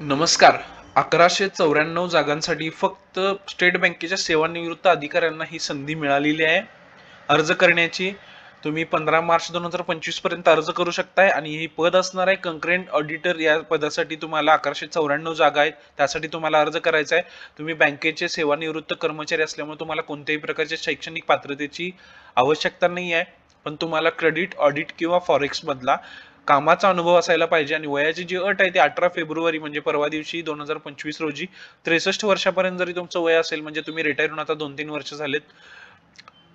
नमस्कार. 1194 जागांसाठी फक्त स्टेट बँकेच्या सेवानिवृत्त अधिकाऱ्यांना ही संधी मिळालेली आहे अर्ज करण्याची. तुम्ही 15 मार्च 2025 पर्यंत अर्ज करू शकताय आणि हे पद असणार आहे कंकरेंट ऑडिटर. या पदासाठी तुम्हाला 1194 जागा आहेत, त्यासाठी तुम्हाला अर्ज करायचा आहे. तुम्ही बँकेचे सेवानिवृत्त कर्मचारी असल्यामुळे तुम्हाला कोणत्याही प्रकारच्या शैक्षणिक पात्रतेची आवश्यकता नाही आहे, पण तुम्हाला क्रेडिट, ऑडिट किंवा फॉरेक्स मधला कामाचा अनुभव असायला पाहिजे. आणि वयाची जी अट आहे ती 18 फेब्रुवारी म्हणजे परवा दिवशी 2025 रोजी 63 वर्षापर्यंत जरी तुमचं वय असेल, म्हणजे तुम्ही रिटायर होऊन आता 2-3 वर्ष झालेत,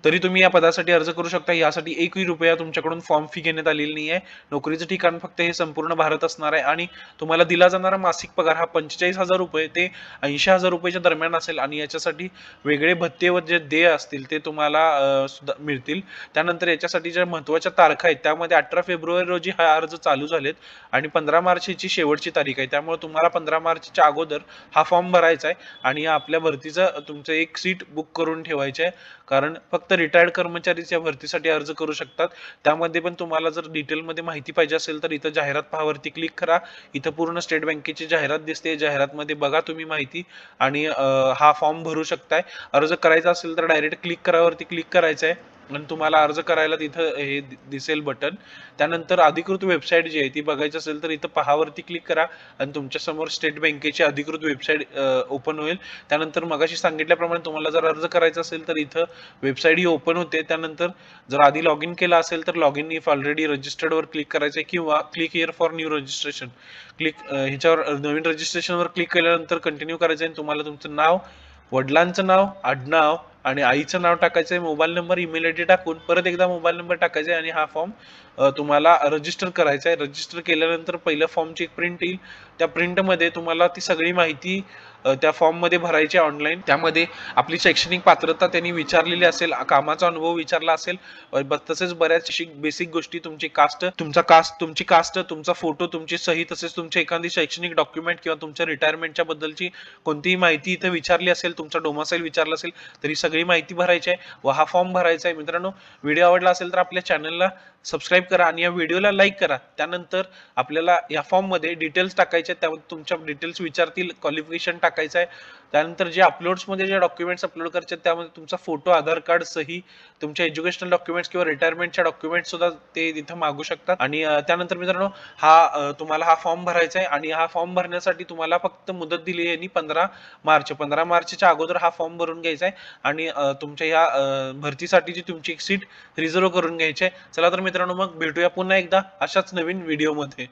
तरी तुम्ही या पदासाठी अर्ज करू शकता. यासाठी 1 रुपया तुमच्याकडून फॉर्म फी घेण्यात आलेली नाही आहे. नोकरीचं ठिकाण फक्त हे संपूर्ण भारत असणार आहे आणि तुम्हाला दिला जाणारा मासिक पगार हा 45,000 रुपये ते 80,000 रुपयाच्या दरम्यान असेल. आणि याच्यासाठी वेगळे भत्ते व जे देय असतील ते तुम्हाला सुद्धा मिळतील. त्यानंतर याच्यासाठी ज्या महत्त्वाच्या तारखा आहेत त्यामध्ये 18 फेब्रुवारी रोजी हा अर्ज चालू झालेत आणि 15 मार्च ची शेवटची तारीख आहे. त्यामुळे तुम्हाला 15 मार्चच्या अगोदर हा फॉर्म भरायचा आहे आणि आपल्या भरतीचं तुमचं एक सीट बुक करून ठेवायचं आहे, कारण फक्त रिटायर्ड कर्मचारीच या भरतीसाठी अर्ज करू शकतात. त्यामध्ये पण तुम्हाला जर डिटेलमध्ये माहिती पाहिजे असेल तर इथं जाहिरात पहावरती क्लिक करा. इथं पूर्ण स्टेट बँकेची जाहिरात दिसते. जाहिरातमध्ये बघा तुम्ही माहिती आणि हा फॉर्म भरू शकताय. अर्ज करायचा असेल तर डायरेक्ट क्लिक करावरती क्लिक करायचं आहे आणि तुम्हाला अर्ज करायला तिथं हे दिसेल बटन. त्यानंतर अधिकृत वेबसाईट जी आहे ती बघायची असेल तर इथं पहावरती क्लिक करा आणि तुमच्या समोर स्टेट बँकेची अधिकृत वेबसाईट ओपन होईल. त्यानंतर मगाशी सांगितल्याप्रमाणे तुम्हाला जर अर्ज करायचा असेल तर इथं वेबसाईट ही ओपन होते. त्यानंतर जर आधी लॉग इन केला असेल तर log in if already registered वर क्लिक करायचं आहे किंवा click here for new registration ह्याच्यावर नवीन रजिस्ट्रेशनवर क्लिक केल्यानंतर कंटिन्यू करायचं आहे. तुम्हाला तुमचं नाव, वडिलांचं नाव, आडनाव आणि आईचं नाव टाकायचं आहे. मोबाईल नंबर, ईमेल आयडी टाकून परत एकदा मोबाईल नंबर टाकायचा आहे आणि हा फॉर्म तुम्हाला रजिस्टर करायचा आहे. रजिस्टर केल्यानंतर पहिल्या फॉर्मची एक प्रिंट येईल. त्या प्रिंटमध्ये तुम्हाला ती सगळी माहिती त्या फॉर्म मध्ये भरायची ऑनलाईन. त्यामध्ये आपली शैक्षणिक पात्रता त्यांनी विचारलेली असेल, कामाचा अनुभव विचारला असेल, तसेच बऱ्याच बेसिक गोष्टी, तुमची कास्ट, तुमची कास्ट, तुमचा फोटो, तुमची सही, तसेच तुमची एखादी शैक्षणिक डॉक्युमेंट किंवा तुमच्या रिटायरमेंटच्या बद्दलची कोणतीही माहिती इथे विचारली असेल, तुमचा डोमासाईल विचारला असेल तरी सगळी माहिती भरायची आहे व हा फॉर्म भरायचा आहे. मित्रांनो, व्हिडिओ आवडला असेल तर आपल्या चॅनलला सबस्क्राईब करा आणि या व्हिडिओला लाईक करा. त्यानंतर आपल्याला या फॉर्म मध्ये डिटेल्स टाकायचे, त्यामध्ये तुमच्या डिटेल्स विचारतील, क्वालिफिकेशन टाकायचं आहे. त्यानंतर जे अपलोड्स मध्ये जे डॉक्युमेंट्स अपलोड करायचे त्यामध्ये तुमचा फोटो, आधार कार्ड, सही, तुमच्या एज्युकेशनल डॉक्युमेंट्स किंवा रिटायरमेंटच्या डॉक्युमेंट्स सुद्धा ते तिथं मागू शकतात. आणि त्यानंतर मित्रांनो, तुम्हाला हा फॉर्म भरायचा आहे आणि हा फॉर्म भरण्यासाठी तुम्हाला फक्त मुदत दिली आहे 15 मार्चच्या अगोदर हा फॉर्म भरून घ्यायचा आहे आणि तुमच्या या भरतीसाठीची तुमची एक सीट रिझर्व करून घ्यायची आहे. चला तर मित्रांनो, मग भेटूया पुन्हा एकदा अशाच नवीन व्हिडिओमध्ये.